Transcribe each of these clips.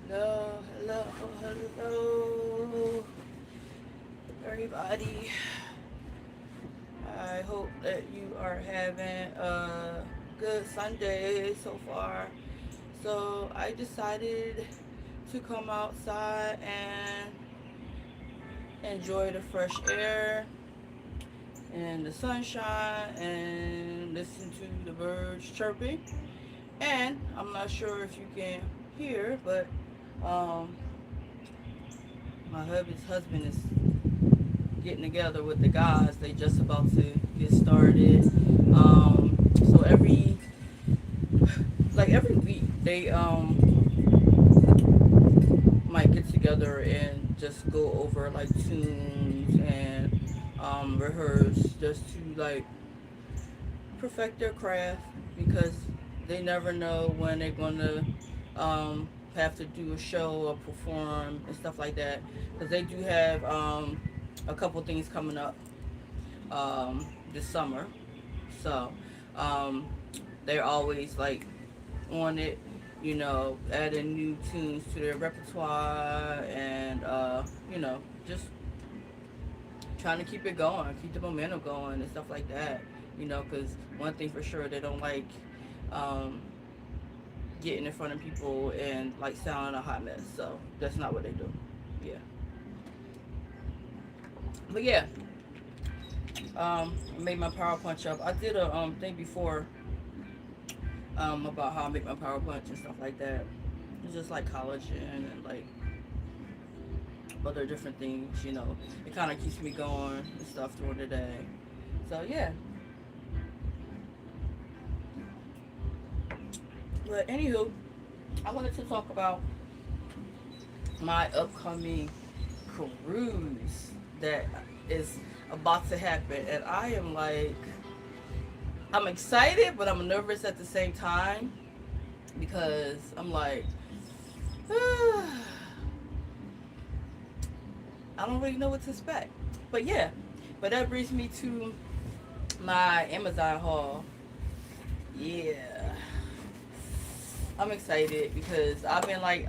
Hello, hello, hello, everybody. I hope that you are having a good Sunday so far. So I decided to come outside and enjoy the fresh air and the sunshine and listen to the birds chirping. And I'm not sure if you can hear, but um, my husband is getting together with the guys. They just about to get started. So every week they might get together and just go over like tunes and rehearse just to like perfect their craft because they never know when they're gonna have to do a show or perform and stuff like that because they do have a couple things coming up this summer. So um, they're always like on it, adding new tunes to their repertoire and, just trying to keep it going, keep the momentum going and stuff like that. Because one thing for sure, they don't like um, getting in front of people and like sounding a hot mess. So that's not what they do. Yeah. But yeah, I made my power punch up. I did a thing before about how I make my power punch and stuff like that. It's just like collagen and like other different things. It kind of keeps me going and stuff during the day. So yeah. But anywho, I wanted to talk about my upcoming cruise that is about to happen, and I am like, I'm excited, but I'm nervous at the same time because I'm like, I don't really know what to expect. But yeah, but that brings me to my Amazon haul. Yeah, I'm excited because I've been like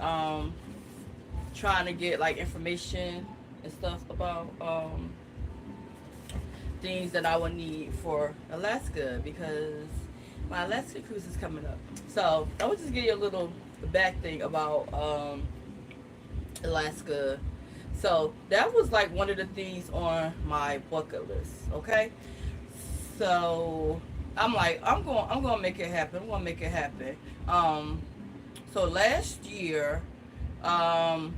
trying to get like information and stuff about things that I would need for Alaska because my Alaska cruise is coming up. So I will just give you a little back thing about Alaska. So that was like one of the things on my bucket list. Okay, so I'm like, I'm gonna make it happen. I'm gonna make it happen. Um, so last year, um,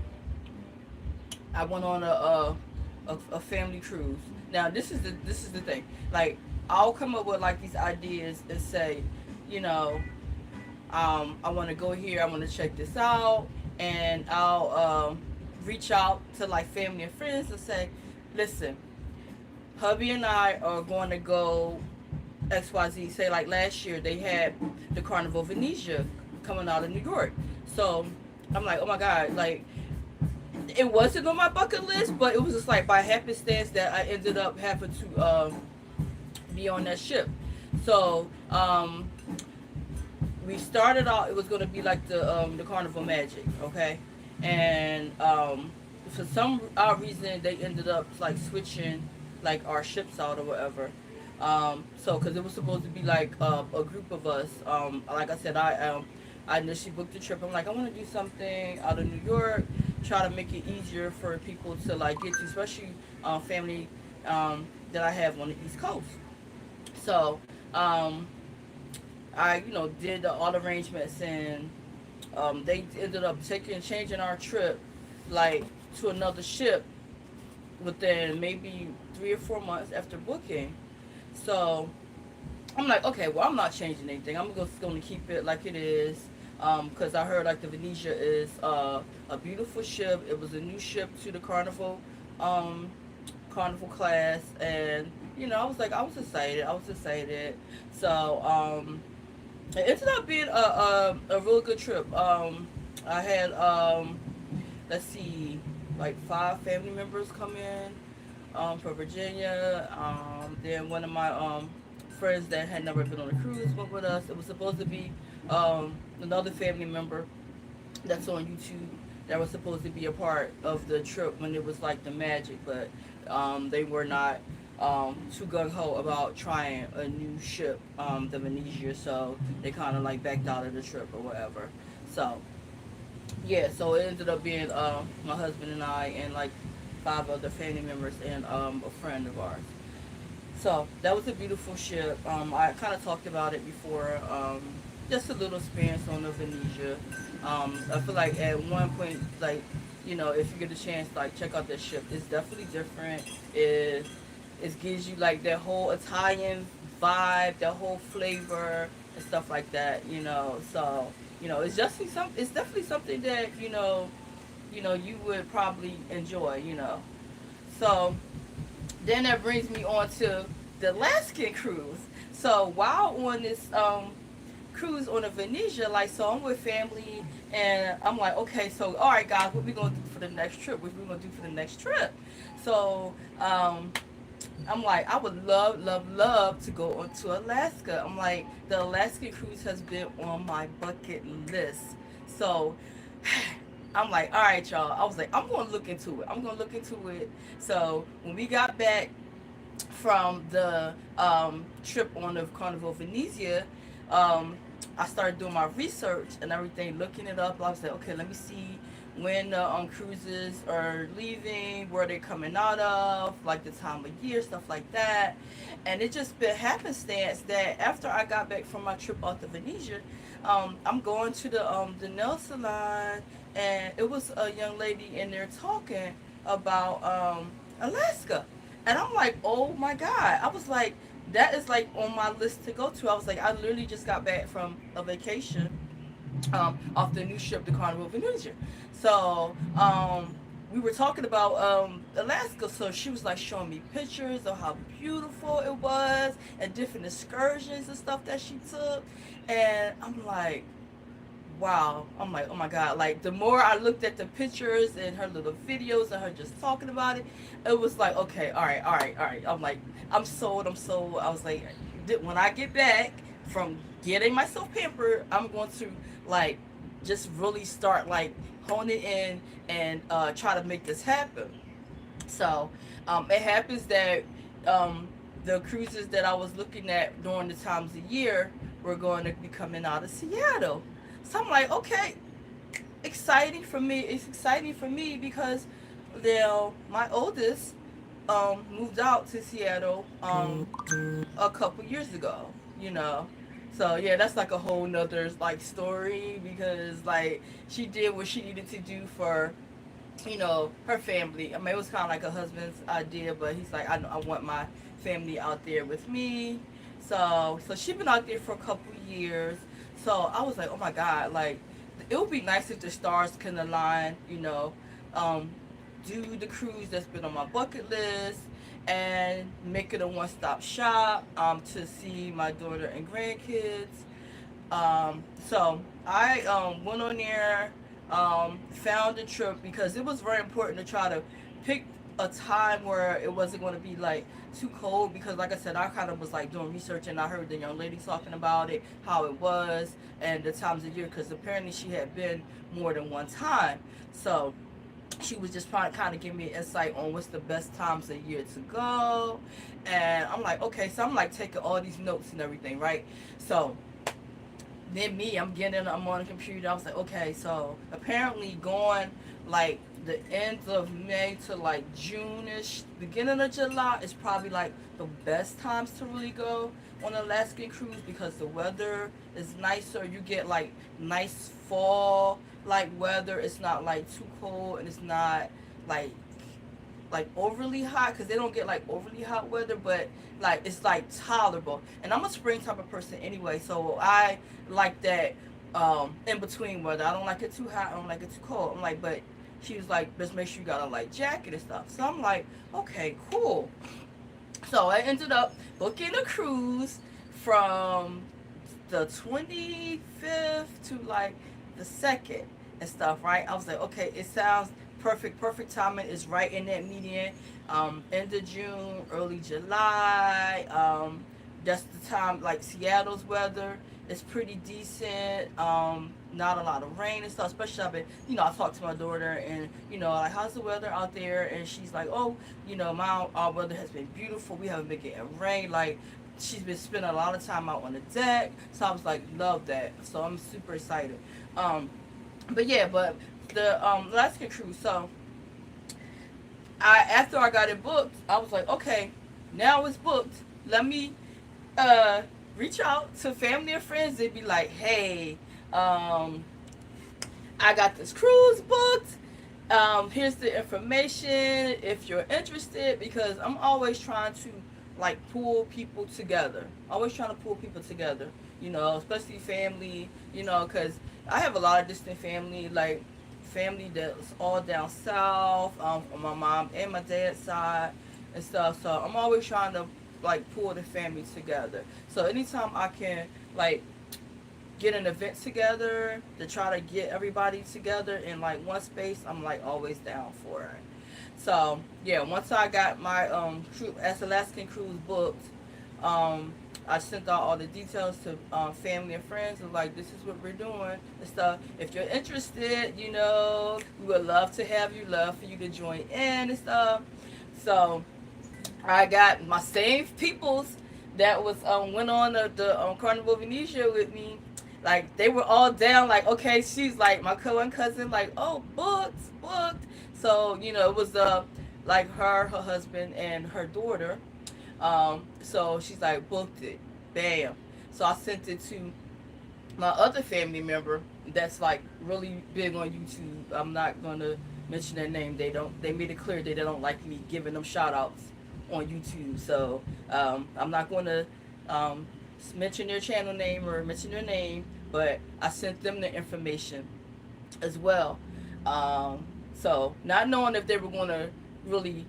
I went on a family cruise. Now this is the thing. Like I'll come up with like these ideas and say, you know, I want to go here. I want to check this out, and I'll reach out to like family and friends and say, listen, hubby and I are going to go XYZ. Say like last year they had the Carnival Venetia coming out of New York. So I'm like, oh my god, like it wasn't on my bucket list, but it was just like by happenstance that I ended up having to be on that ship. So we started out. It was going to be like the Carnival Magic, okay, and for some odd reason they ended up like switching like our ships out or whatever. So because it was supposed to be like a group of us. Like I said, I initially booked the trip. I'm like, I want to do something out of New York, try to make it easier for people to like get to, especially family that I have on the East Coast. So I, did all the arrangements, and they ended up changing our trip like to another ship within maybe 3 or 4 months after booking. So I'm like, okay, well, I'm not changing anything. I'm just going to keep it like it is. Because I heard like the Venetia is a beautiful ship. It was a new ship to the um, Carnival class, and I was like, I was excited. I was excited. So it ended up being a real good trip. I had let's see, like 5 family members come in from Virginia. Then one of my friends that had never been on a cruise went with us. It was supposed to be another family member that's on YouTube that was supposed to be a part of the trip when it was like the magic, but they were not too gung ho about trying a new ship, the Venetia, so they kind of like backed out of the trip or whatever. So yeah, so it ended up being my husband and I and like five other family members and a friend of ours. So that was a beautiful ship. I kind of talked about it before. Just a little experience on the Venetia. I feel like at one point, like, if you get a chance, like, check out this ship. It's definitely different. It gives you like that whole Italian vibe, that whole flavor and stuff like that. So it's definitely something that you would probably enjoy. So then that brings me on to the Alaskan cruise. So while on this cruise on the Venetia, like, so I'm with family, and I'm like, okay, so all right, guys, what we gonna do for the next trip? What we gonna do for the next trip? So I'm like, I would love, love, love to go on to Alaska. I'm like, the Alaskan cruise has been on my bucket list. So I'm like, all right, y'all. I was like, I'm gonna look into it. I'm gonna look into it. So when we got back from the trip on the Carnival Venezia, I started doing my research and everything, looking it up. I was like, okay, let me see when the cruises are leaving, where they're coming out of, like the time of year, stuff like that. And it just been happenstance that after I got back from my trip out to Venetia, I'm going to the nail salon, and it was a young lady in there talking about Alaska. And I'm like, oh my God. I was like, that is like on my list to go to. I was like, I literally just got back from a vacation off the new ship, the Carnival Venetia. So we were talking about Alaska. So she was like showing me pictures of how beautiful it was and different excursions and stuff that she took. And I'm like, wow. I'm like, oh my God. Like, the more I looked at the pictures and her little videos and her just talking about it, it was like, okay, all right, all right, all right. I'm like, I'm sold, I'm sold. I was like, when I get back from getting myself pampered, I'm going to, like, just really start, like, honing in and try to make this happen. So it happens that the cruises that I was looking at during the times of year were going to be coming out of Seattle. So I'm like, okay, exciting for me. It's exciting for me because my oldest moved out to Seattle a couple years ago, you know. So yeah, that's like a whole nother like story because like she did what she needed to do for her family. I mean, it was kind of like a husband's idea, but he's like, I want my family out there with me. So she's been out there for a couple years. So I was like, oh my God, like it would be nice if the stars can align, um, do the cruise that's been on my bucket list and make it a one-stop shop to see my daughter and grandkids. So I went on there, found a trip because it was very important to try to pick a time where it wasn't going to be like too cold because like I said, I kind of was like doing research and I heard the young lady talking about it, how it was and the times of year because apparently she had been more than one time. So she was just trying to kind of give me an insight on what's the best times of year to go. And I'm like, okay, so I'm like taking all these notes and everything, right? So then I'm on the computer. I was like, okay, so apparently going like the end of May to like June-ish, beginning of July is probably like the best times to really go on an Alaskan cruise because the weather is nicer. You get like nice fall like weather. It's not like too cold and it's not like overly hot because they don't get like overly hot weather, but like it's like tolerable. And I'm a spring type of person anyway, so I like that in between weather. I don't like it too hot, I don't like it too cold. I'm like, but she was like, just make sure you got a light jacket and stuff. So I'm like, okay, cool. So I ended up booking a cruise from the 25th to like the 2nd and stuff, right? I was like, okay, it sounds perfect timing is right in that median, end of June, early July. that's the time. Like Seattle's weather is pretty decent. Not a lot of rain and stuff. Especially I've been, I talked to my daughter and like how's the weather out there, and she's like, oh, my our weather has been beautiful. We haven't been getting rain. Like she's been spending a lot of time out on the deck. So I was like, love that. So I'm super excited. Um, but yeah, but the Alaskan cruise. So after I got it booked, I was like, okay, now it's booked. Let me uh reach out to family and friends and be like, hey, um, I got this cruise booked. Here's the information if you're interested, because I'm always trying to like pull people together. Always trying to pull people together, especially family, because I have a lot of distant family, like family that's all down south, on my mom and my dad's side and stuff. So I'm always trying to like pull the family together. So anytime I can like get an event together to try to get everybody together in like one space, I'm like always down for it. So yeah, once I got my Alaskan cruise booked, um, I sent out all the details to family and friends of like, this is what we're doing and stuff. If you're interested, we would love to have you, love for you to join in and stuff. So I got my same peoples that was went on the Carnival Venetia with me. Like they were all down. Like okay, she's like my one cousin. Like oh, booked, booked. So it was like her husband, and her daughter. So she's like booked it, bam. So I sent it to my other family member that's like really big on YouTube. I'm not gonna mention their name. They made it clear they don't like me giving them shout outs on YouTube. So I'm not gonna um, mention their channel name or mention their name, but I sent them the information as well. Um, so not knowing if they were gonna really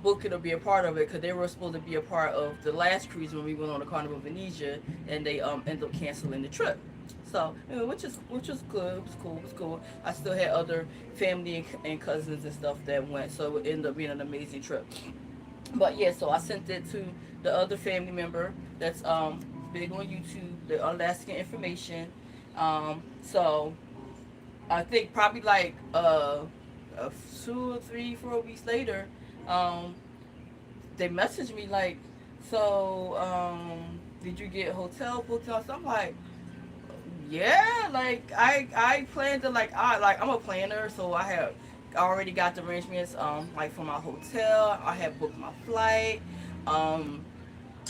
book it or be a part of it, because they were supposed to be a part of the last cruise when we went on the Carnival of Venetia, and they ended up canceling the trip. So which is good. It was cool. It was cool. I still had other family and cousins and stuff that went, so it ended up being an amazing trip. But yeah, so I sent it to the other family member that's big on YouTube, the Alaskan information. So I think probably like 2 or 3, 4 weeks later, um, they messaged me like, so did you get hotel booked? So I'm like, yeah, like I plan to like I'm a planner, so I have already got the arrangements like for my hotel. I have booked my flight. Um,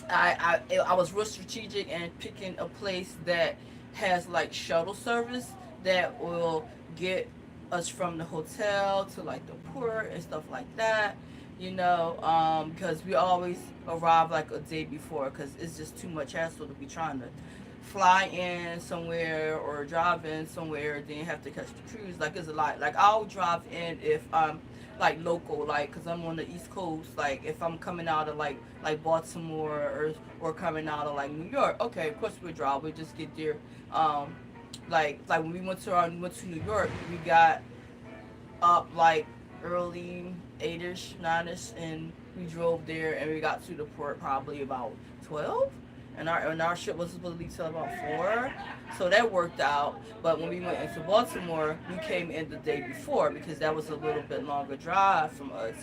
I was real strategic and picking a place that has like shuttle service that will get us from the hotel to like the port and stuff like that. Because we always arrive like a day before, because it's just too much hassle to be trying to fly in somewhere or drive in somewhere, then you have to catch the cruise. Like it's a lot. Like I'll drive in if I'm like local, like because I'm on the East Coast. Like if I'm coming out of like Baltimore or coming out of like New York, okay, of course we drive. We just get there. Um, like when we went to New York, we got up like early 8ish, 9ish, and we drove there and we got to the port probably about 12. And our ship was supposed to leave till about 4, so that worked out. But when we went into Baltimore, we came in the day before because that was a little bit longer drive from us.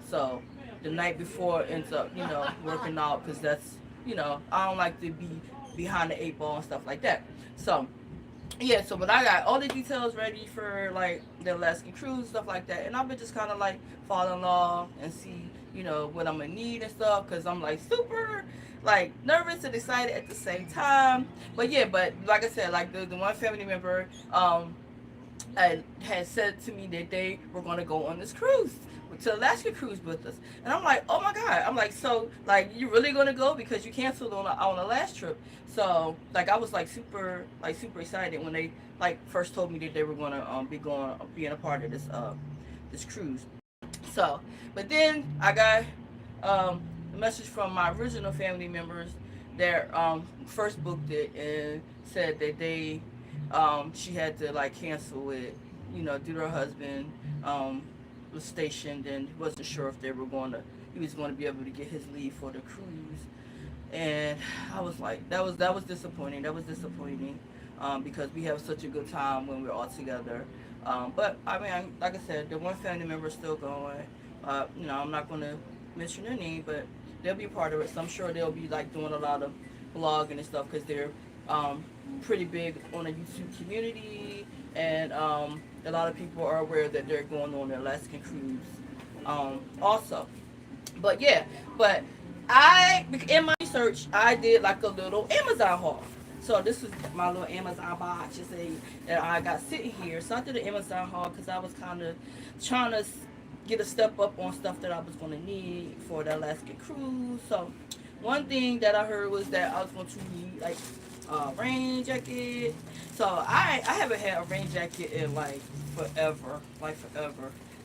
So the night before ends up, working out because I don't like to be behind the 8 ball and stuff like that. So yeah, so but I got all the details ready for like the Alaskan cruise, stuff like that, and I've been just kind of like following along and see what I'm gonna need and stuff, because I'm like super like nervous and excited at the same time. But yeah, but like I said, like the one family member had said to me that they were going to go on this cruise, to Alaska cruise with us, and I'm like, oh my god, I'm like, so like you really going to go because you canceled on the last trip. So like I was like super excited when they like first told me that they were going to being a part of this cruise. So but then I got a message from my original family members that first booked it and said that she had to like cancel it, due to her husband was stationed and he wasn't sure if he was going to be able to get his leave for the cruise. and I was like, that was disappointing. That was disappointing, because we have such a good time when we're all together. But I mean, like I said, the one family member is still going. I'm not gonna mention their name, but they'll be part of it. So I'm sure they'll be like doing a lot of blogging and stuff because they're um, pretty big on the YouTube community, and a lot of people are aware that they're going on the Alaskan cruise. Also, but yeah, but I in my research I did like a little Amazon haul. So this is my little Amazon box, you see, that I got sitting here. So I did an Amazon haul because I was kind of trying to get a step up on stuff that I was going to need for the Alaskan cruise. So one thing that I heard was that I was going to need like a rain jacket. So I haven't had a rain jacket in like forever.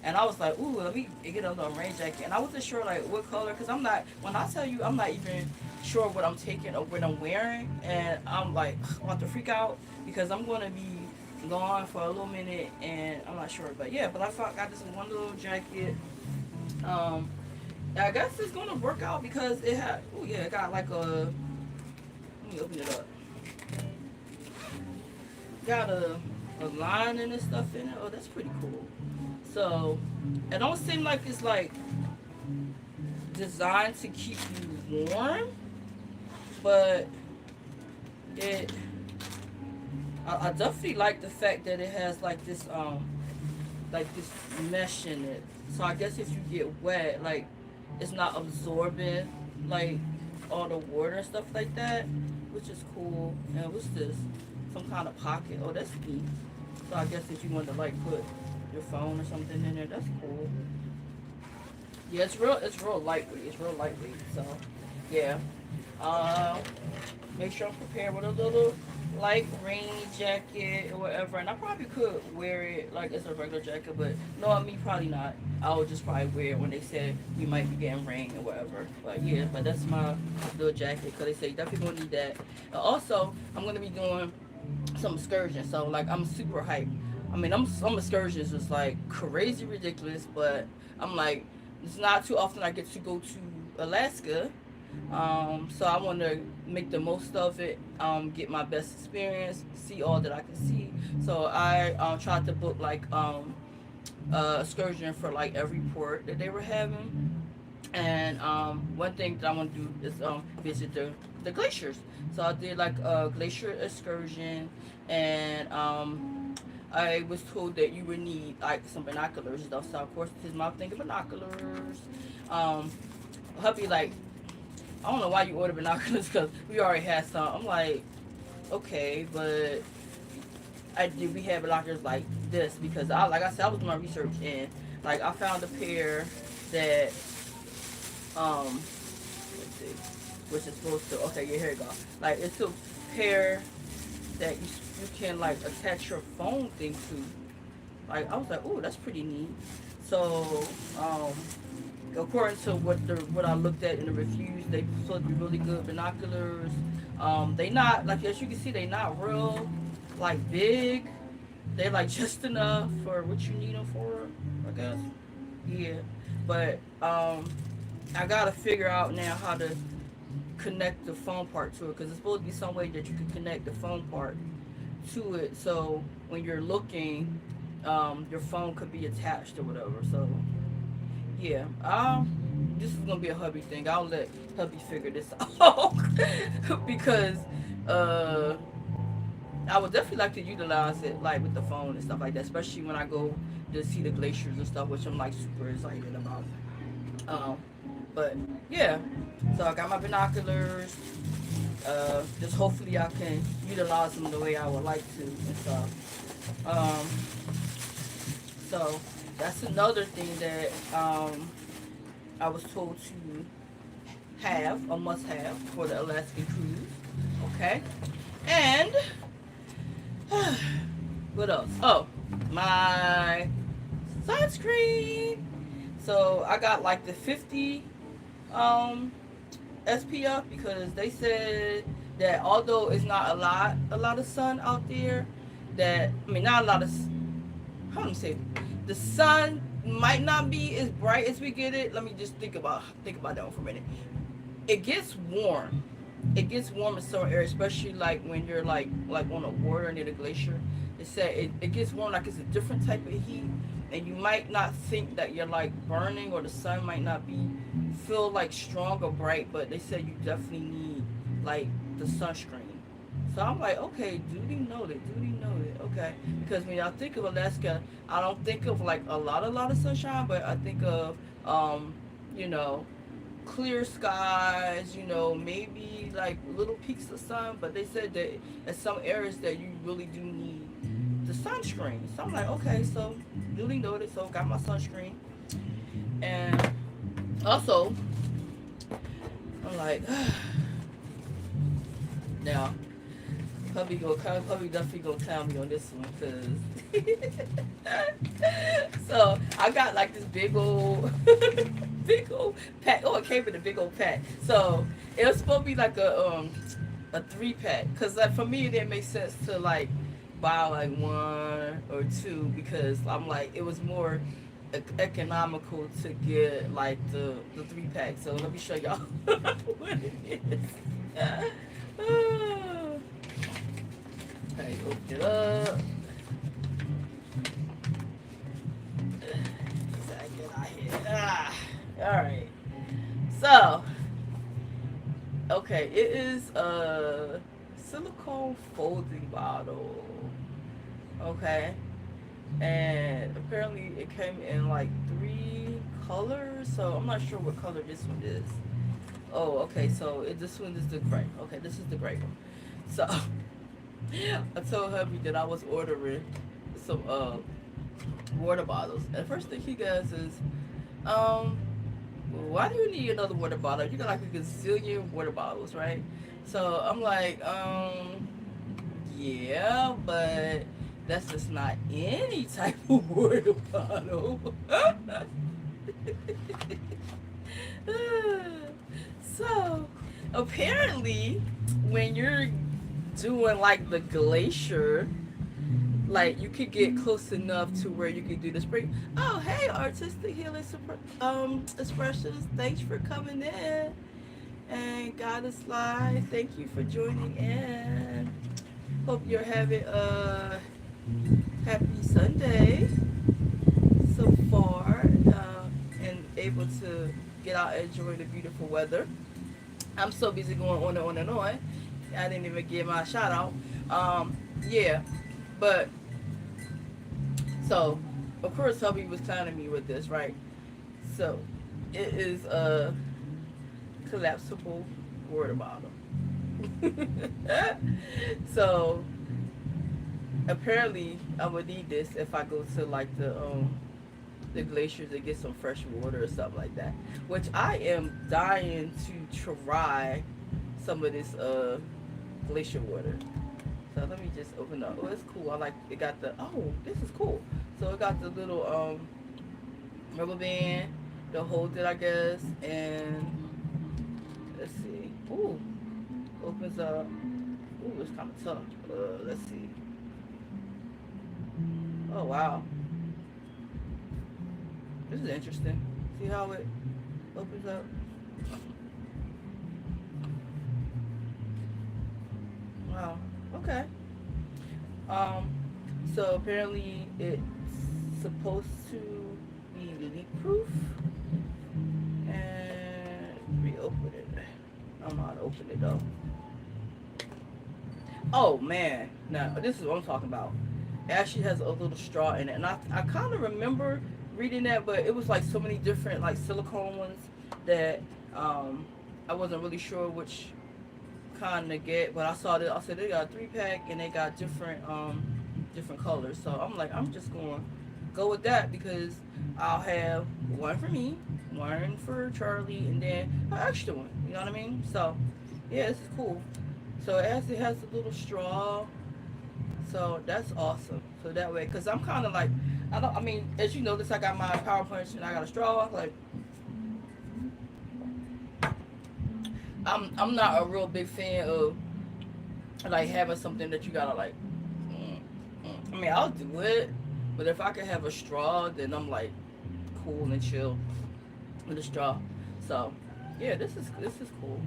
And I was like, ooh, let me get a little rain jacket. And I wasn't sure like what color, cause I'm not. When I tell you, I'm not even sure what I'm taking or what I'm wearing, and I'm like about to freak out because I'm gonna be gone for a little minute, and I'm not sure. But yeah, but got this one little jacket. Um, I guess it's gonna work out because it had. Oh yeah, it got like a. Let me open it up. Got a lining and stuff in it. Oh, that's pretty cool. So it don't seem like it's like designed to keep you warm, but it I definitely like the fact that it has like this mesh in it. So I guess if you get wet, like it's not absorbing like all the water and stuff like that, which is cool. And what's this? Some kind of pocket. Oh, that's neat. So I guess if you want to like put your phone or something in there, that's cool. Yeah, it's real lightweight. It's real lightweight. So yeah. Uh, Make sure I'm prepared with a little light rain jacket or whatever. And I probably could wear it like it's a regular jacket, but no, me probably not. I would just probably wear it when they said we might be getting rain or whatever. But yeah, but that's my little jacket because they say you definitely gonna need that. And also, I'm gonna be doing some excursions, so like I'm super hyped. I mean, some excursions is like crazy ridiculous, but I'm like, it's not too often I get to go to Alaska. So I want to make the most of it, get my best experience, see all that I can see. So I tried to book like excursion for like every port that they were having. And one thing that I want to do is visit the glaciers. So I did like a glacier excursion, and I was told that you would need like some binoculars and stuff. So of course, this is my thing of binoculars. Um, Hubby like, I don't know why you ordered binoculars because we already had some. I'm like, okay, but we have binoculars like this because like I said, I was doing my research, and like I found a pair that let's see, which is supposed to, okay, yeah, here you go. Like it's a pair that you can like attach your phone thing to. Like I was like, oh, that's pretty neat. So according to what I looked at in the reviews, they supposed to be really good binoculars. They not like, as you can see, they not real like big. They like just enough for what you need them for, I guess. Yeah, but I gotta figure out now how to connect the phone part to it because it's supposed to be some way that you can connect the phone part to it. So when you're looking, your phone could be attached or whatever. So yeah, this is gonna be a hubby thing. I'll let hubby figure this out because uh, I would definitely like to utilize it like with the phone and stuff like that, especially when I go to see the glaciers and stuff, which I'm like super excited about. Um, but yeah, so I got my binoculars. Just hopefully I can utilize them the way I would like to and stuff. So that's another thing that I was told to have, a must have for the Alaskan cruise. Okay, and what else? Oh, my sunscreen. So I got like the 50 SPF because they said that although it's not a lot of sun out there, that I mean not a lot of, how do you say it? The sun might not be as bright as we get it. Let me just think about that one for a minute. It gets warm, it gets warm in certain areas, especially like when you're like on a water near the glacier. It said it gets warm, like it's a different type of heat, and you might not think that you're like burning, or the sun might not be feel like strong or bright, but they said you definitely need like the sunscreen. So I'm like, okay, duty noted, okay. Because when I think of Alaska, I don't think of like a lot of sunshine, but I think of you know, clear skies, maybe like little peaks of sun. But they said that in some areas that you really do need the sunscreen. So I'm like, okay, so duly noted. So got my sunscreen, and also I'm like, now Puppy definitely gonna tell me on this one, cause so I got like this big old big old pack. Oh, it came in a big old pack. So it was supposed to be like a 3-pack, cause like for me it didn't make sense to like buy like one or two, because I'm like it was more economical to get like the 3-pack. So let me show y'all what it is. Okay, open it up. All right. So, okay, it is a silicone folding bottle. Okay, and apparently it came in like 3 colors. So I'm not sure what color this one is. Oh, okay. So this one is the gray. Okay, this is the gray one. So I told hubby that I was ordering some water bottles. And the first thing he goes is, um, why do you need another water bottle? You got like a gazillion water bottles, right? So I'm like, yeah, but that's just not any type of water bottle. So apparently, when you're doing like the glacier, like you could get close enough to where you could do the spring. Oh, hey, artistic healing expressions. Thanks for coming in. And Goddess Live, thank you for joining in. Hope you're having a happy Sunday so far, and able to get out and enjoy the beautiful weather. I'm so busy going on and on and on. I didn't even give my shout out. Yeah, but so of course hubby was clowning me with this, right? So it is a collapsible water bottle. So apparently I would need this if I go to like the glaciers to get some fresh water or something like that. Which I am dying to try some of this glacier water. So let me just open up. Oh, it's cool. I like it. Got the, oh, this is cool. So it got the little rubber band to hold it, I guess. And let's see. Ooh, opens up. Ooh, it's kind of tough. Let's see. Oh wow, this is interesting. See how it opens up? Wow. Okay. Um. So apparently it's supposed to be leak proof. And reopen it. I don't know how to open it though. Oh man, now this is what I'm talking about. It actually has a little straw in it, and I kind of remember reading that, but it was like so many different like silicone ones that I wasn't really sure which kind to get. But I saw that, I said they got a 3-pack and they got different colors. So I'm like, I'm just going to go with that, because I'll have one for me, one for Charlie, and then an extra one. You know what I mean? So yeah, this is cool. So it has a little straw. So that's awesome. So that way, cause I'm kind of like, I mean, as you notice, I got my power punch and I got a straw. Like, I'm not a real big fan of like having something that you gotta like. I mean, I'll do it, but if I could have a straw, then I'm like cool and chill with a straw. So Yeah, this is cool,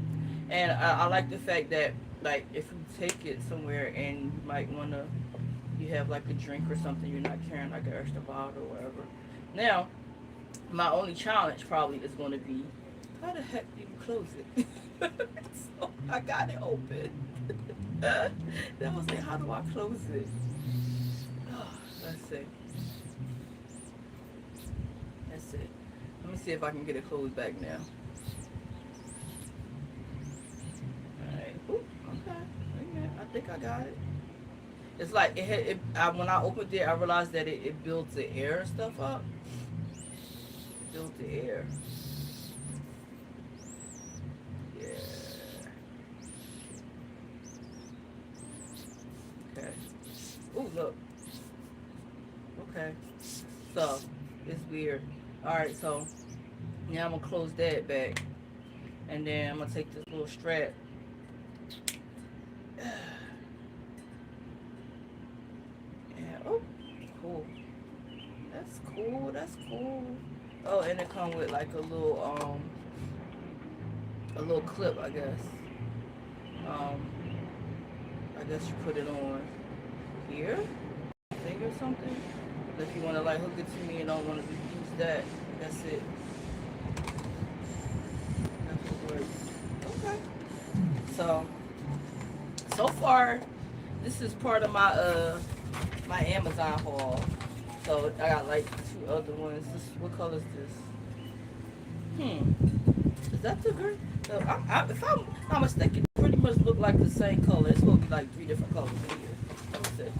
and I like the fact that like if you take it somewhere and you might wanna you have like a drink or something, you're not carrying like an extra bottle or whatever. Now, my only challenge probably is going to be how the heck do you close it? So I got it open. That was like, how do I close it? Oh, let's see. Let's see. Let me see if I can get it closed back now. Alright. Ooh, okay. Yeah, I think I got it. It's like it had when I opened it, I realized that it builds the air and stuff up. It builds the air. Yeah. Okay. Ooh, look. Okay. So it's weird. All right. So now I'm gonna close that back, and then I'm gonna take this little strap. And oh, cool. That's cool. That's cool. Oh, and it come with like a little clip, I guess. Um, I guess you put it on here, I think, or something. If you want to like hook it to me and don't want to use that, that's it. That's what works. Okay. So so far, this is part of my Amazon haul. So I got like two other ones. What color is this? Is that the green? No, if I'm not mistaken, it pretty much look like the same color. It's gonna be like three different colors in here. Let me see.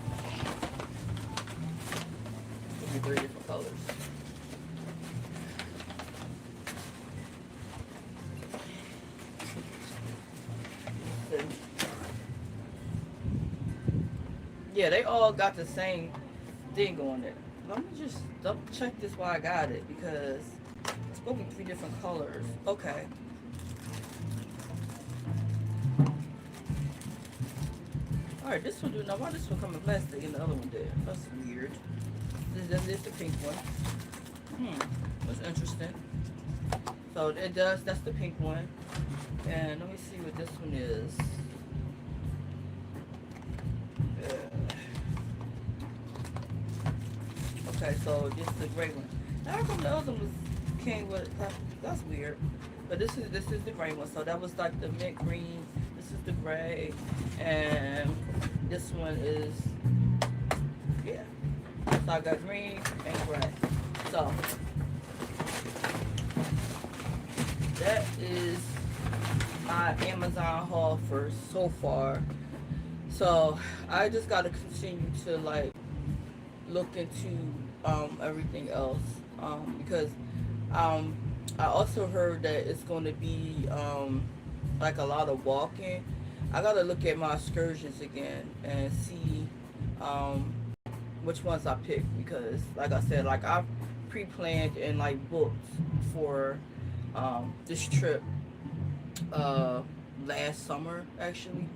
It'll be three different colors. Yeah, they all got the same thing on it. Let me just double check this while I got it because it's gonna be three different colors. Okay. All right, this one do now. Why this one come in plastic and the other one did? That's weird. This is the pink one. That's interesting. So it does. That's the pink one. And let me see what this one is. Okay, so this is the gray one. Now how come the other one came with? That's weird. But this is the gray one. So that was like the mint green. This is the gray, and this one is yeah. So I got green and gray. So that is my Amazon haul for so far. So I just gotta continue to like look into everything else because um, I also heard that it's going to be like a lot of walking. I gotta look at my excursions again and see um, which ones I pick because, like I said, like I've pre-planned and like booked for this trip uh, last summer. Actually,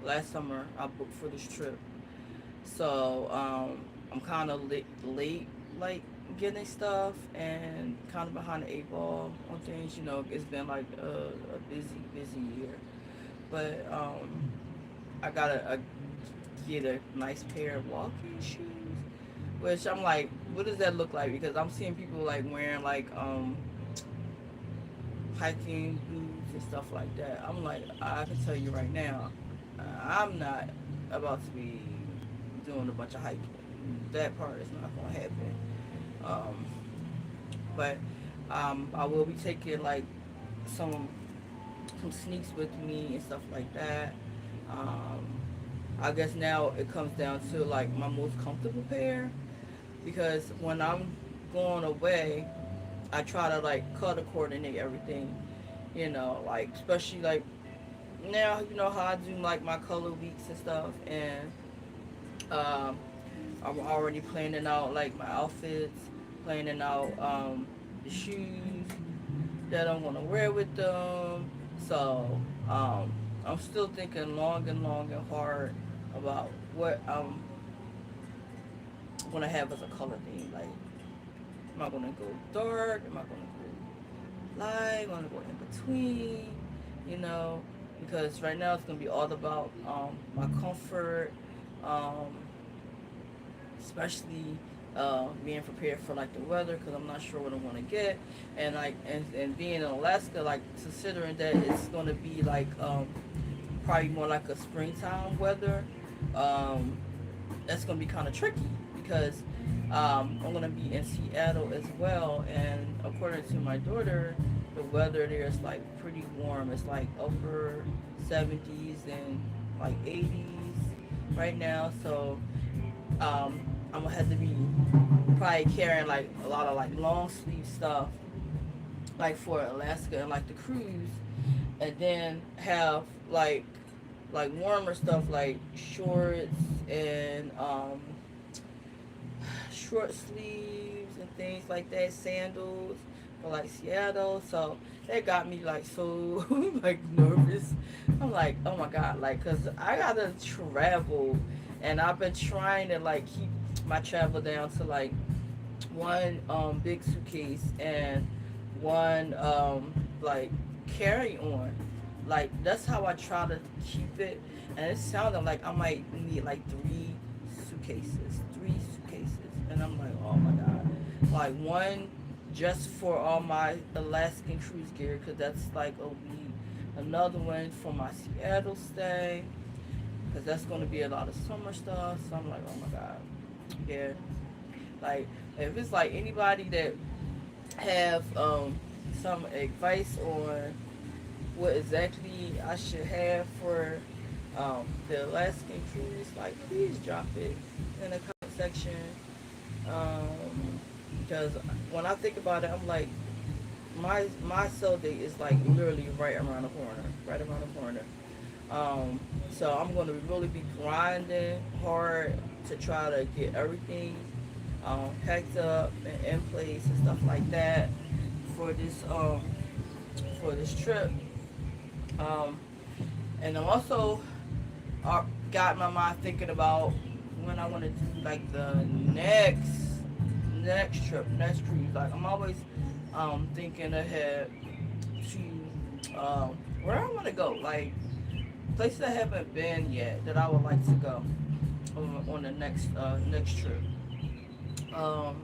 last summer I booked for this trip, so I'm kind of late, like getting stuff, and kind of behind the eight ball on things. You know, it's been like a busy year, but I gotta get a nice pair of walking shoes. Which I'm like, what does that look like? Because I'm seeing people like wearing like hiking boots and stuff like that. I'm like, I can tell you right now, I'm not about to be doing a bunch of hiking. That part is not gonna happen. Um, but I will be taking like some some sneaks with me and stuff like that. Um, I guess now it comes down to like my most comfortable pair because when I'm going away, I try to like color coordinate everything. You know, like especially like now you know how I do like my color weeks and stuff, and um, I'm already planning out like my outfits, planning out the shoes that I'm gonna wear with them. So I'm still thinking long and hard about what I'm gonna have as a color theme. Like, am I gonna go dark? Am I gonna go like, want to go in between, you know, because right now it's gonna be all about my comfort, um, especially being prepared for like the weather because I'm not sure what I want to get, and like and being in Alaska, like considering that it's gonna be like probably more like a springtime weather. Um, that's gonna be kind of tricky because I'm gonna be in Seattle as well, and according to my daughter, the weather there is like pretty warm. It's like upper 70s and like 80s right now. So I'm gonna have to be probably carrying like a lot of like long sleeve stuff, like for Alaska and like the cruise, and then have like warmer stuff like shorts and short sleeves and things like that, sandals for like Seattle. So that got me like so like nervous. I'm like, oh my god, like, cause I gotta travel, and I've been trying to like keep my travel down to like one big suitcase and one like carry on. Like that's how I try to keep it, and it sounded like I might need like three suitcases, and I'm like, oh my god, like one just for all my Alaskan cruise gear, cause that's like a week. Another one for my Seattle stay, cause that's gonna be a lot of summer stuff. So I'm like, oh my god, yeah. Like if it's like anybody that have some advice on what exactly I should have for the Alaskan cruise, like please drop it in the comment section. Because when I think about it, I'm like my sale date is like literally right around the corner, right around the corner. Um, so I'm gonna really be grinding hard to try to get everything packed up and in place and stuff like that for this trip. Um, and I'm also got my mind thinking about when I want to do like the next trip, next cruise. Like I'm always thinking ahead to where I want to go. Like places I haven't been yet that I would like to go on the next trip. Um,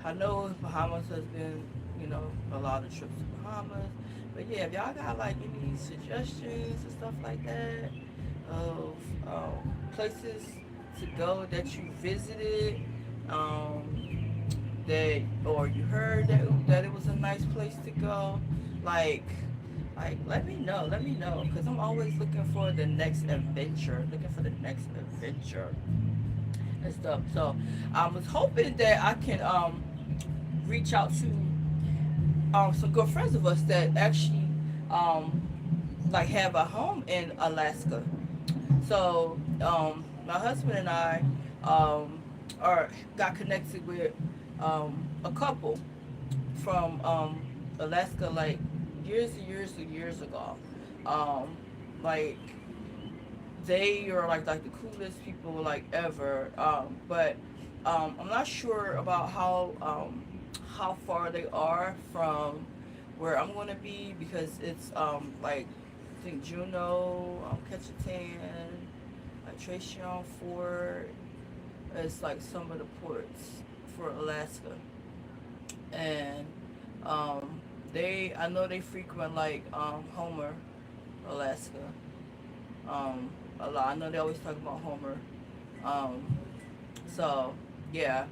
I know Bahamas has been, a lot of trips to Bahamas. But yeah, if y'all got like any suggestions and stuff like that of places to go that you visited, that or you heard that it was a nice place to go, like let me know, because I'm always looking for the next adventure, and stuff. So I was hoping that I can reach out to some good friends of us that actually um, like have a home in Alaska. So my husband and I um, are got connected with a couple from Alaska like years ago. Um, like they are like the coolest people like ever. But I'm not sure about how far they are from where I'm gonna be because it's like I think Juneau, Ketchikan, like Tracion Fort. It's like some of the ports for Alaska, and um, I know they frequent like Homer, Alaska. Um, a lot. I know they always talk about Homer. Um, so yeah,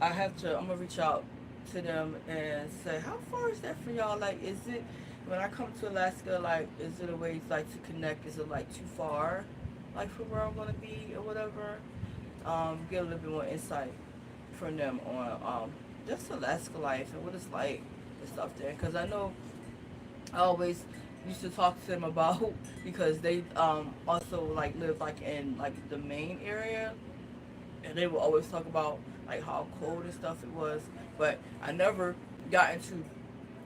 I'm gonna reach out to them and say, how far is that for y'all? Like, is it when I come to Alaska? Like, is it a way like to connect? Is it like too far, like from where I'm gonna be or whatever? Get a little bit more insight from them on just Alaska life and what it's like and stuff there. Cause I know I always used to talk to them about because they also like live like in like the main area, and they will always talk about like how cold and stuff it was, but I never got into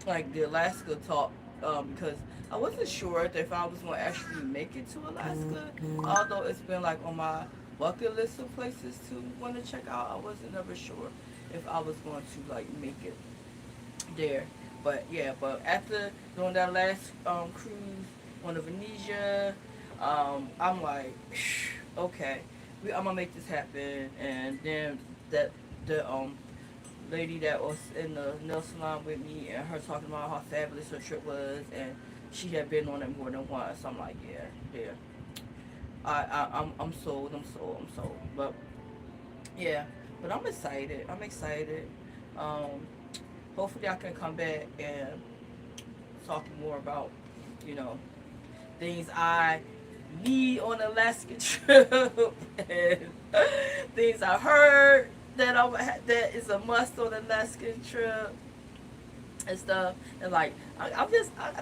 like the Alaska talk because I wasn't sure if I was going to actually make it to Alaska, although it's been like on my bucket list of places to want to check out. I wasn't never sure if I was going to like make it there. But yeah, but after doing that last cruise on the Venetia, I'm like, okay, I'm gonna make this happen. And then that the lady that was in the nail salon with me and her talking about how fabulous her trip was, and she had been on it more than once. I'm like, yeah, yeah. I'm sold. I'm sold. I'm sold. But yeah, but I'm excited. I'm excited. Um, hopefully I can come back and talk more about, you know, things I need on the Alaskan trip and things I heard that is a must on the Alaskan trip and stuff. And like, I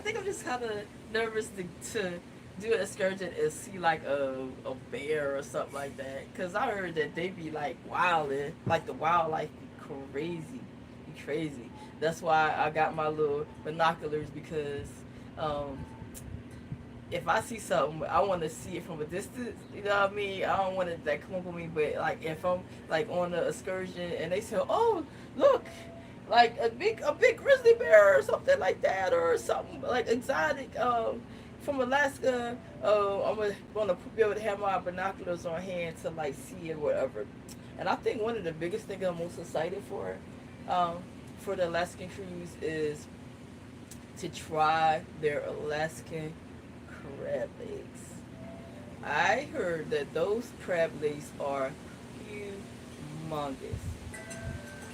think I'm just kind of nervous to do an excursion and see like a bear or something like that. Cause I heard that they be like wilding, like the wildlife be crazy. That's why I got my little binoculars because um, if I see something, I want to see it from a distance. You know what I mean? I don't want it that come up with me, but like if I'm like on an excursion and they say, "Oh, look, like a big grizzly bear or something like that, or something like exotic from Alaska," I'm gonna be able to have my binoculars on hand to like see it, whatever. And I think one of the biggest things I'm most excited um, for the Alaskan cruise is to try their Alaskan crab legs. I heard that those crab legs are humongous.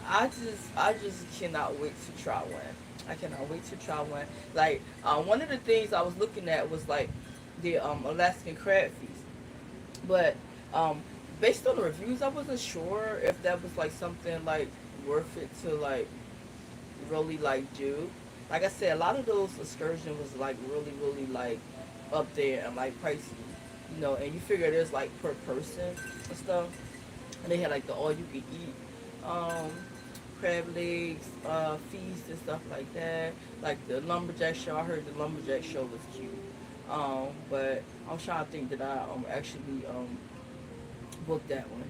I just cannot wait to try one. I cannot wait to try one. Like one of the things I was looking at was like the Alaskan crab feast, but um, based on the reviews, I wasn't sure if that was like something like worth it to like really like do. Like I said, a lot of those excursions was like really like up there and like pricey, you know. And you figure there's like per person and stuff. And they had like the all you can eat um, crab legs feast and stuff like that. Like the lumberjack show, I heard the lumberjack show was cute. But I'm trying to think that I actually booked that one.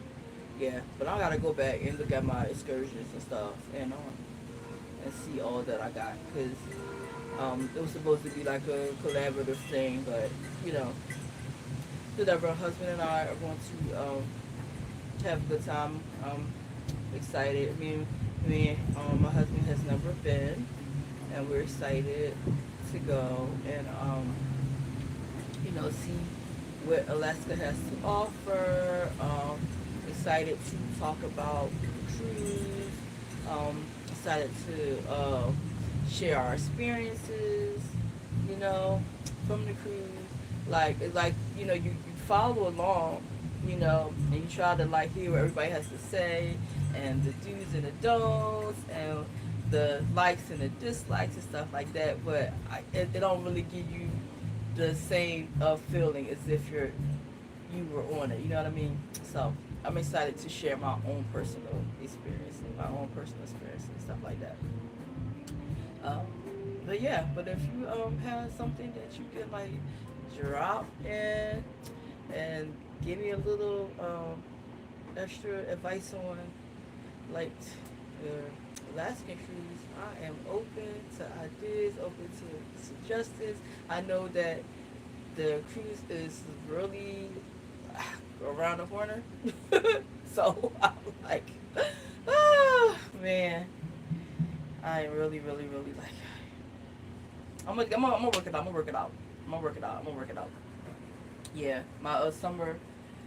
Yeah, but I gotta go back and look at my excursions and stuff and see all that I got because it was supposed to be like a collaborative thing, but you know, whatever. Husband and I are going to have a good time. Excited. My husband has never been, and we're excited to go and see what Alaska has to offer. Excited to talk about the cruise. Excited to share our experiences, you know, from the cruise. Like you follow along, and you try to like hear what everybody has to say, and the do's and the don'ts, and the likes and the dislikes and stuff like that. But it don't really give you the same feeling as if you were on it. You know what I mean? So I'm excited to share my own personal experience and my own personal experience and stuff like that. Um, but yeah, but if you have something that you could like drop in and give me a little extra advice on like the Alaskan cruise, I am open to ideas, open to suggestions. I know that the cruise is really around the corner, so I'm like, ah, man, I really like. I'm gonna work it out. I'm gonna work it out. I'm gonna work it out. I'm gonna work it out. Yeah, my summer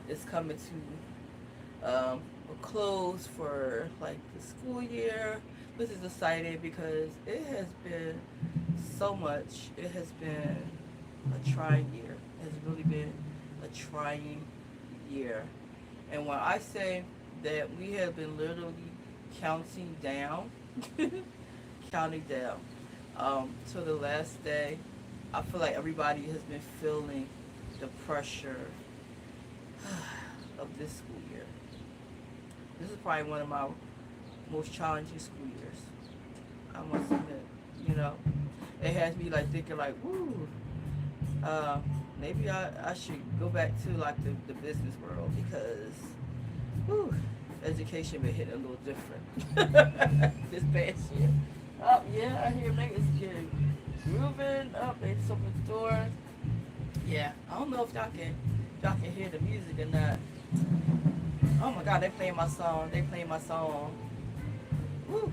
is coming to a close for like the school year, which is exciting because it has been so much. It has been a trying year. It has really been a trying year. And when I say that we have been literally counting down, counting down to the last day, I feel like everybody has been feeling the pressure of this school year. This is probably one of my most challenging school years. I must admit, you know, it has me like thinking like, woo, uh, maybe I should go back to like the business world because, woo, education been hitting a little different this past year. Up, yeah, I hear niggas getting grooving up. They just open the door. Yeah, I don't know if y'all can hear the music or not. Oh my God, they playing my song. They playing my song. Woo,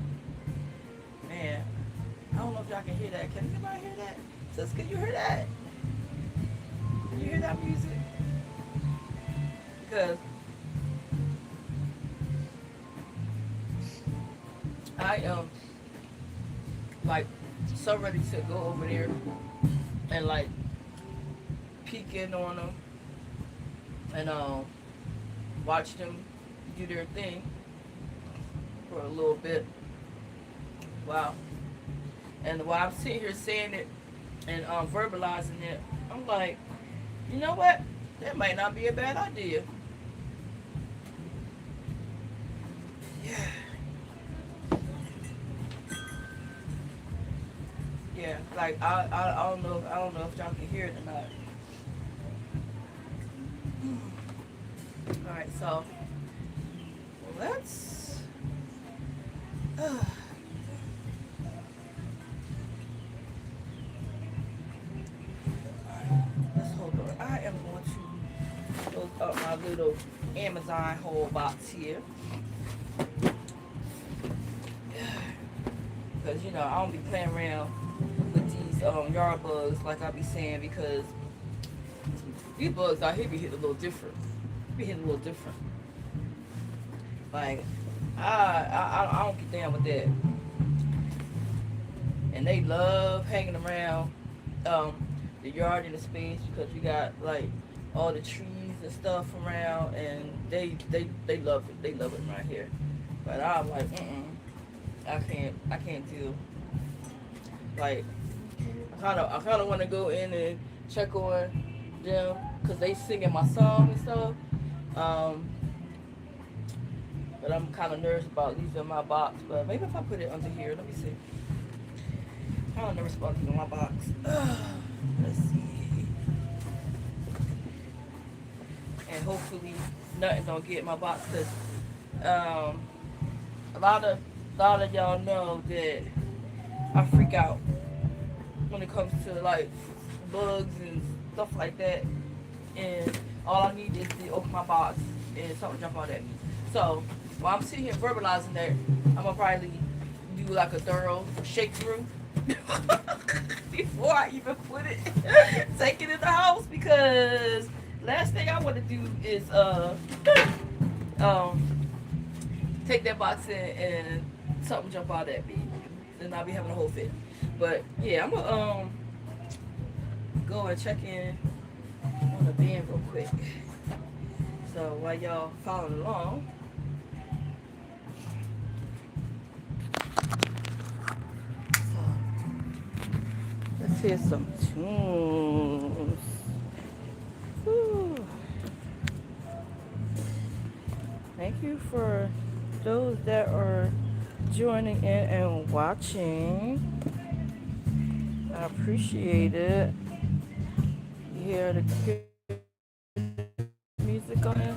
man. I don't know if y'all can hear that. Can anybody hear that? Sis, can you hear that? Can you hear that music? Because I am like so ready to go over there and like peek in on them and watch them do their thing for a little bit. Wow. And while I'm sitting here saying it and verbalizing it, I'm like, you know what? That might not be a bad idea. Yeah. Yeah. Like I don't know if y'all can hear it or not. All right. So let's. Let's hold on. I am going to close up my little Amazon whole box here. Because, you know, I don't be playing around with these yard bugs like I be saying because these bugs out here be hitting a little different. Be hitting a little different. Like, I don't get down with that. And they love hanging around the yard in the space because we got like all the trees and stuff around, and they love it. They love it right here. But I'm like, I can't do. Like, I kind of want to go in and check on them because they singing my song and stuff. But I'm kind of nervous about leaving my box. But maybe if I put it under here, let me see. I'm kind of nervous about leaving my box. Let's see. And hopefully nothing don't get in my box because a lot of y'all know that I freak out when it comes to like bugs and stuff like that. And all I need is to open my box and something jump out at me. So while I'm sitting here verbalizing that, I'm gonna probably do like a thorough shake through before I even put it, take it in the house, because last thing I want to do is take that box in and something jump out at me, and I'll be having a whole fit. But yeah, I'm gonna go and check in on the bin real quick. So while y'all following along. Let's hear some tunes. Whew. Thank you for those that are joining in and watching. I appreciate it. You hear the good music on it?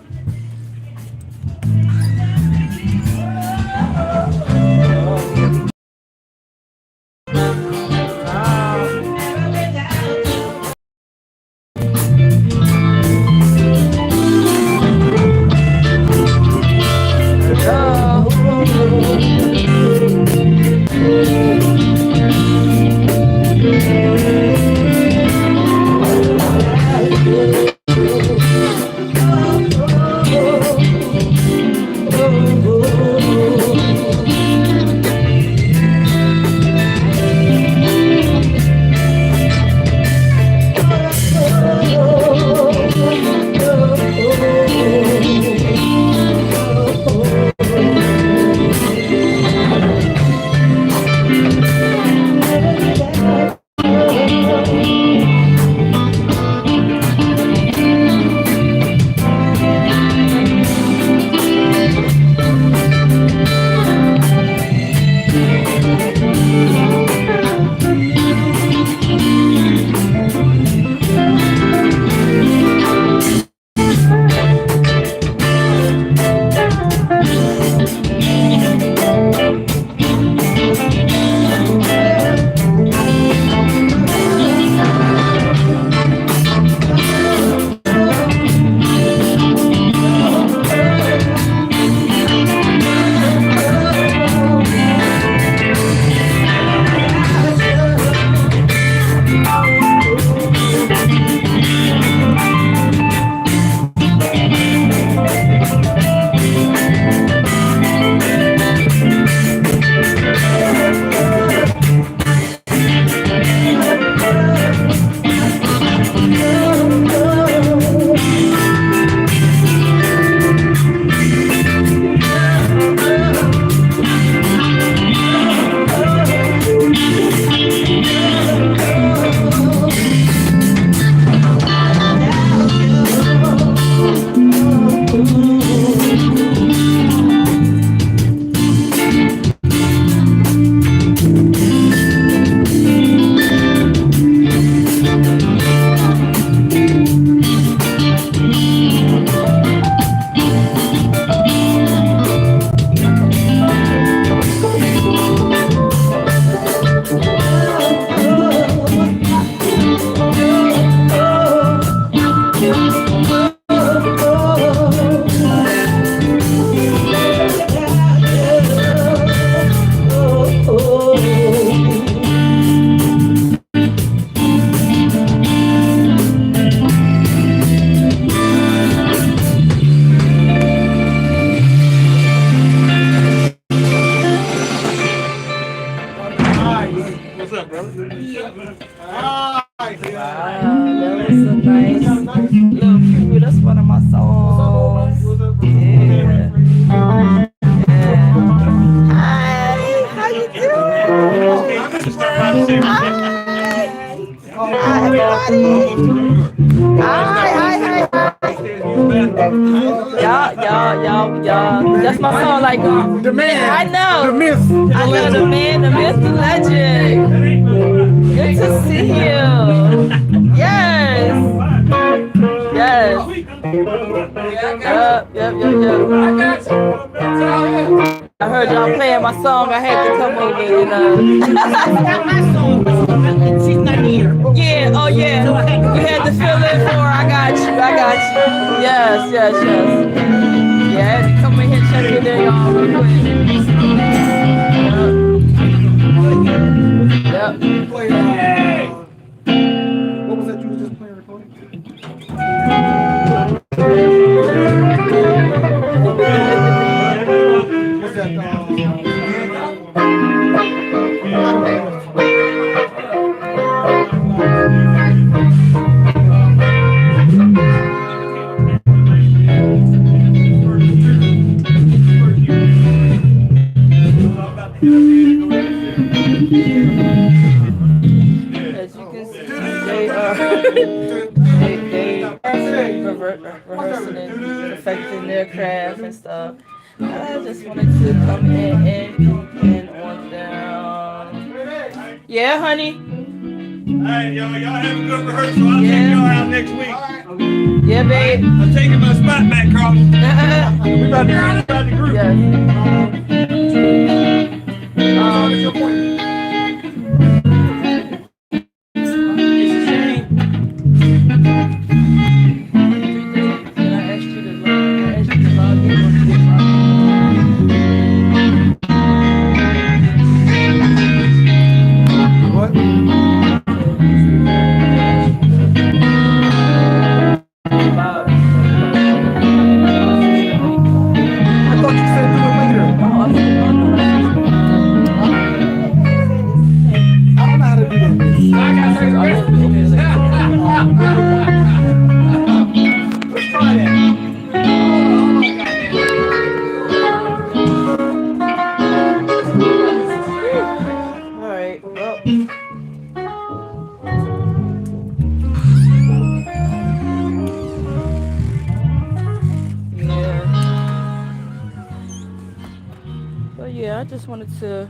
y'all. That's my song. Like The I man, the know, myth, the I know the legend. man, the myth, the legend. Good to see you. Yes, yes. Yep. I heard y'all playing my song. I had to come over, you know. That's my song, but she's not here. Yeah, oh yeah. You had to fill in for her. I got you. I got you. Yes. Yeah, I had to come in here and check in there, y'all, real quick. Yep. Play, what was that you was just playing recording? What's that? As you can see, they are rehearsing and perfecting their craft and stuff. I just wanted to come in and peek in on them. Yeah, honey. Alright, y'all have a good rehearsal. I'll check y'all out next week. Yeah, babe. I'm taking my spot back, Carl. We about to group. What is your point? I just wanted to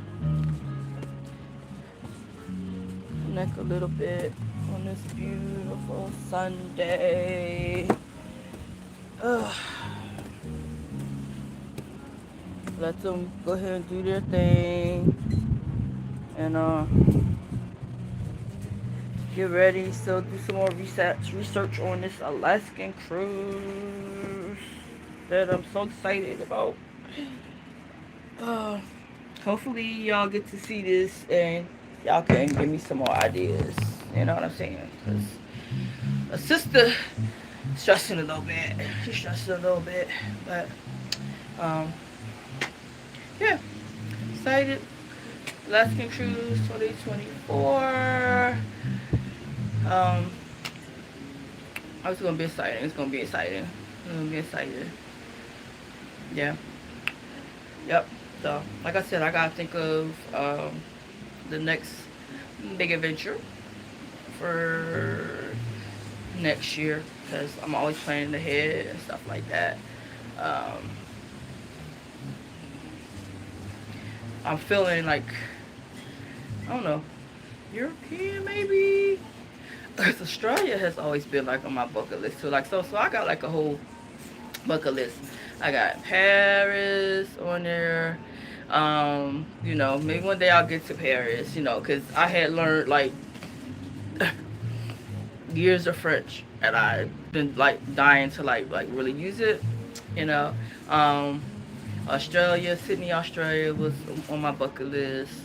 connect a little bit on this beautiful Sunday. Ugh. Let them go ahead and do their thing and get ready. Still do some more research on this Alaskan cruise that I'm so excited about. Hopefully y'all get to see this and y'all can give me some more ideas. You know what I'm saying? Because a sister stressing a little bit. She's stressing a little bit. But, yeah. Excited. Alaskan Cruise 2024. It's going to be exciting. It's going to be exciting. It's going to be exciting. Yeah. Yep. So, like I said, I gotta think of the next big adventure for next year because I'm always planning ahead and stuff like that. I'm feeling like, I don't know, European maybe? Because Australia has always been like on my bucket list too. Like so I got like a whole bucket list. I got Paris on there. You know, maybe one day I'll get to Paris, you know, because I had learned like years of French and I've been like dying to like really use it, you know. Australia, Sydney, Australia was on my bucket list.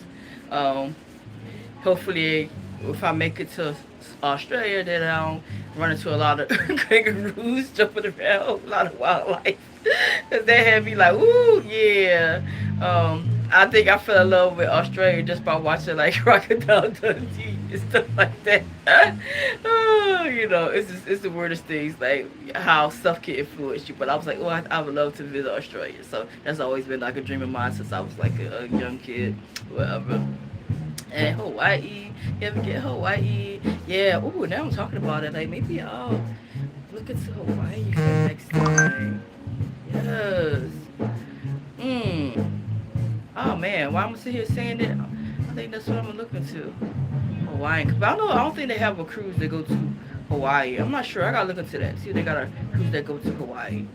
Hopefully if I make it to Australia, then I don't run into a lot of kangaroos jumping around, a lot of wildlife. Cause they had me like, ooh, yeah. I think I fell in love with Australia just by watching like Crocodile Dundee and stuff like that. Oh, you know, it's the weirdest things like how stuff can influence you. But I was like, oh, I would love to visit Australia. So that's always been like a dream of mine since I was like a young kid, whatever. And Hawaii, you ever get Hawaii? Yeah. Ooh, now I'm talking about it. Like maybe I'll look into Hawaii for next time. Yeah. Yes. Mm. Oh man, why am I sitting here saying that? I think that's what I'm looking to. Hawaii. But I don't think they have a cruise that go to Hawaii. I'm not sure. I gotta look into that. See if they got a cruise that go to Hawaii.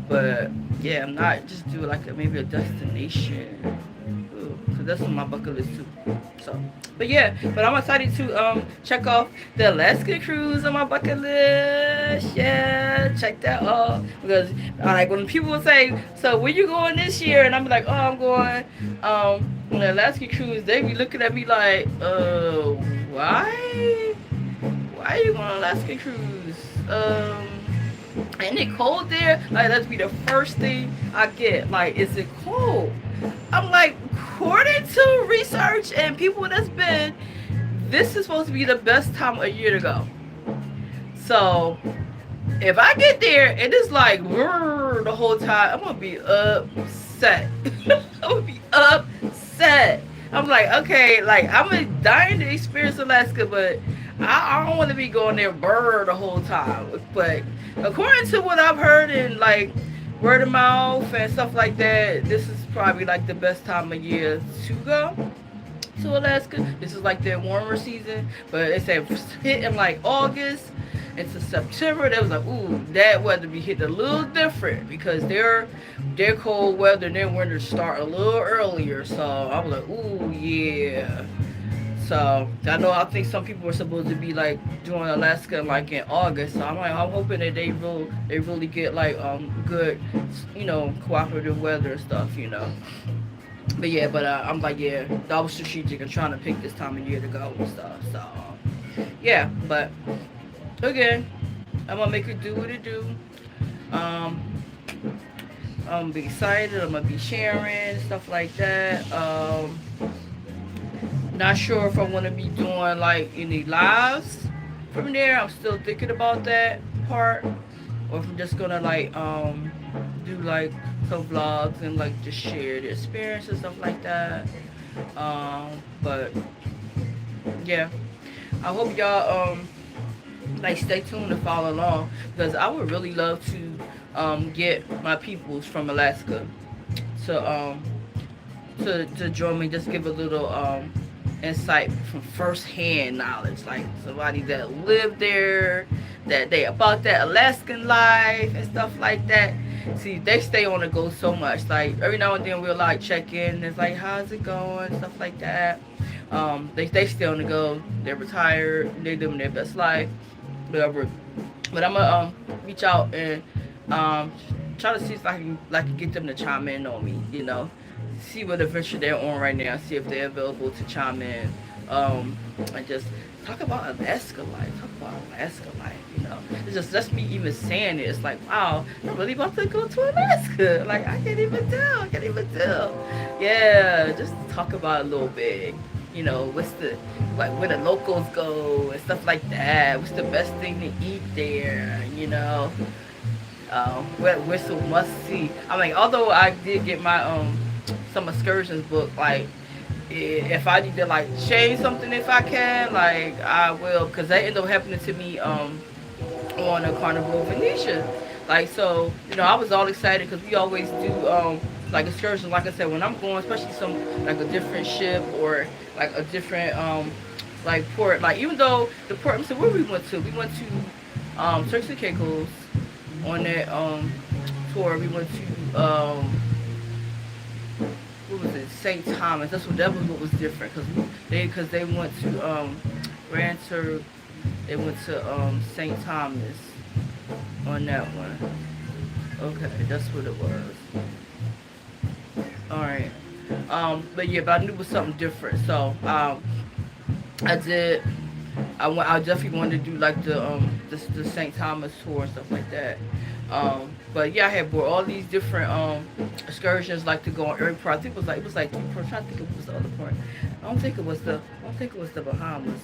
But yeah, I'm not just do like maybe a destination. Cause that's on my bucket list too. So, but yeah, but I'm excited to check off the Alaska cruise on my bucket list. Yeah, check that off because like when people will say, "So where you going this year?" and I'm like, "Oh, I'm going on the Alaska cruise." They be looking at me like, why? Why are you going on Alaska cruise? And it cold there? Like that's be the first thing I get. Like, is it cold? I'm like, according to research and people that's been, this is supposed to be the best time of year to go. So if I get there and it's like the whole time, I'm gonna be upset. I'm gonna be upset. I'm like, okay, like I'm dying to experience Alaska, but I don't want to be going there the whole time. But according to what I've heard and like word of mouth and stuff like that, this is probably like the best time of year to go to Alaska. This is like their warmer season, but it said hit in like August into September. They was like, ooh, that weather be hitting a little different because their cold weather and their winter start a little earlier. So I was like, ooh, yeah. So I think some people are supposed to be like doing Alaska like in August. So I'm hoping that they really get like good, cooperative weather and stuff. But yeah, I'm like, yeah, that was strategic and trying to pick this time of year to go and stuff. So yeah, but again, I'm gonna make it do what it do. Um, I'm gonna be excited. I'm gonna be sharing stuff like that. Not sure if I want to be doing like any lives from there. I'm still thinking about that part, or if I'm just gonna like do like some vlogs and like just share the experience and stuff like that. But yeah, I hope y'all like stay tuned and follow along because I would really love to get my peoples from Alaska to join me, just give a little insight from first-hand knowledge, like somebody that lived there, that they about that Alaskan life and stuff like that. See, they stay on the go so much. Like every now and then we'll like check in and it's like, how's it going, stuff like that. They stay on the go. They're retired. They're living their best life, whatever. But I'm gonna reach out and try to see if I can get them to chime in on me. See what adventure they're on right now. See if they're available to chime in. And just talk about Alaska life. Talk about Alaska life. It's just me even saying it. It's like, wow, I'm really about to go to Alaska. Like I can't even tell. Yeah, just talk about it a little bit. What's where the locals go and stuff like that. What's the best thing to eat there? What's so must see. I mean, although I did get my some excursions book, like if I need to like change something, if I can, like I will, because that ended up happening to me on a Carnival Venetia. Like, so I was all excited because we always do like excursions, like I said, when I'm going, especially some like a different ship or like a different like port. Like even though the port, so where we went to Turks and Caicos on that tour. We went to what was it, St. Thomas. That was what was different because they went to Grand Turk. They went to St. Thomas on that one. Okay, that's what it was. All right. But I knew it was something different. So I did. I definitely wanted to do like the St. Thomas tour and stuff like that. But yeah, I had bought all these different excursions, like to go on every part. I think it was like 3 ports. I'm trying to think it was the other part. I don't think it was the Bahamas. Was it the Bahamas?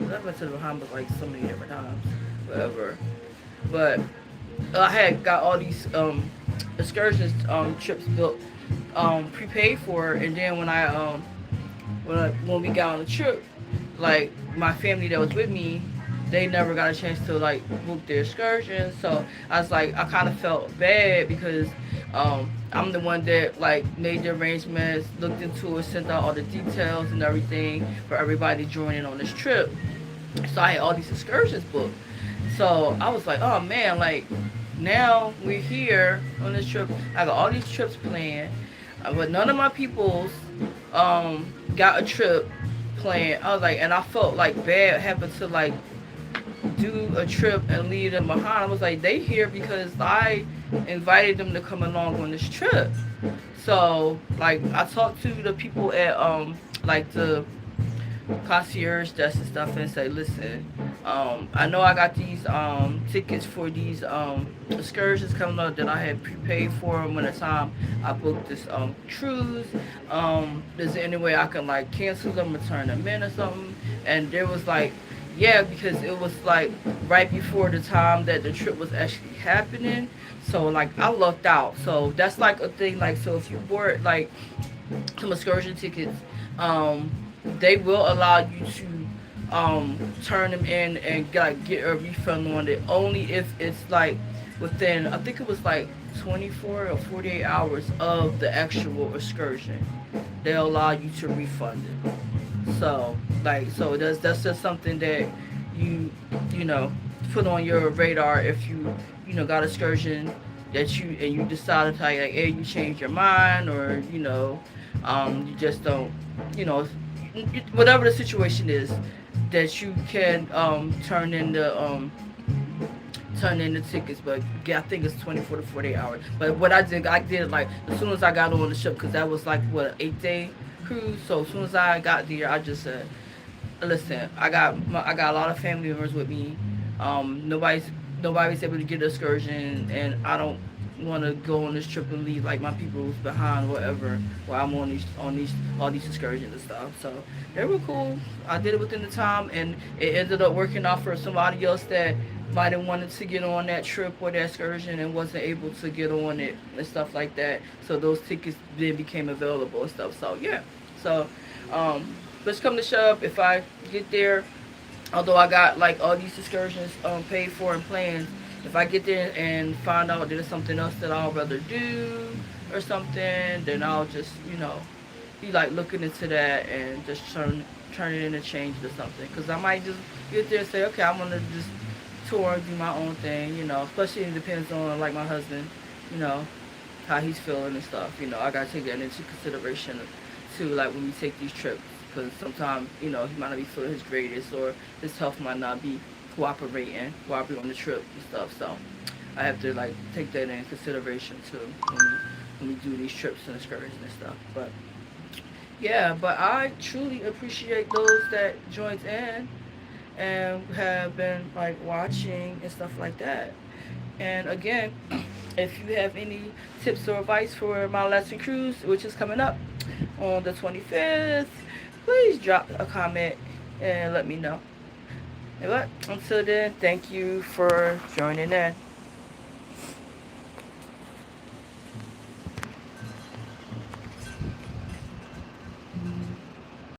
I went to the Bahamas like so many different times, whatever. But I had got all these excursions trips built, prepaid for, and then when we got on the trip, like my family that was with me, they never got a chance to like book their excursion. So I was like, I kind of felt bad because I'm the one that like made the arrangements, looked into it, sent out all the details and everything for everybody joining on this trip. So I had all these excursions booked. So I was like, oh man, like now we're here on this trip. I got all these trips planned, but none of my peoples got a trip planned. I was like, and I felt like bad having to like do a trip and leave them behind. I was like, they here because I invited them to come along on this trip. So like I talked to the people at like the concierge desk and stuff and say, listen, I know I got these tickets for these excursions coming up that I had prepaid for when the time I booked this cruise. Is there any way I can like cancel them, return them in or something? And there was like, yeah, because it was like right before the time that the trip was actually happening. So like I lucked out. So that's like a thing. Like so, if you bought like some excursion tickets, they will allow you to turn them in and like get a refund on it only if it's like within, I think it was like 24 or 48 hours of the actual excursion. They'll allow you to refund it. So like so that's just something that you you know put on your radar if you know got excursion that you decided to like hey you change your mind or you just don't you know whatever the situation is that you can turn in the tickets, but yeah, I think it's 24 to 48 hours. But what I did like as soon as I got on the ship, because that was like what an 8-day cruise. So as soon as I got there, I just said, "Listen, I got a lot of family members with me. Nobody's able to get an excursion, and I don't want to go on this trip and leave like my people behind, whatever. While I'm on these all these excursions and stuff. So they were cool. I did it within the time, and it ended up working out for somebody else that might have wanted to get on that trip or that excursion and wasn't able to get on it and stuff like that. So those tickets then became available and stuff. So yeah. So let's come to shove. If I get there, although I got like all these excursions paid for and planned, if I get there and find out that there's something else that I'll rather do or something, then I'll just be like looking into that and just turn it into change or something. Cause I might just get there and say, okay, I want to just tour and do my own thing, especially it depends on like my husband, you know, how he's feeling and stuff. I gotta take that into consideration too, like when we take these trips, because sometimes, he might not be feeling his greatest or his health might not be cooperating while we're on the trip and stuff. So I have to like take that in consideration too when we do these trips and excursions and stuff. But yeah, but I truly appreciate those that joined in and have been like watching and stuff like that. And again, if you have any tips or advice for my Alaskan cruise, which is coming up on the 25th, please drop a comment and let me know. But until then, thank you for joining in.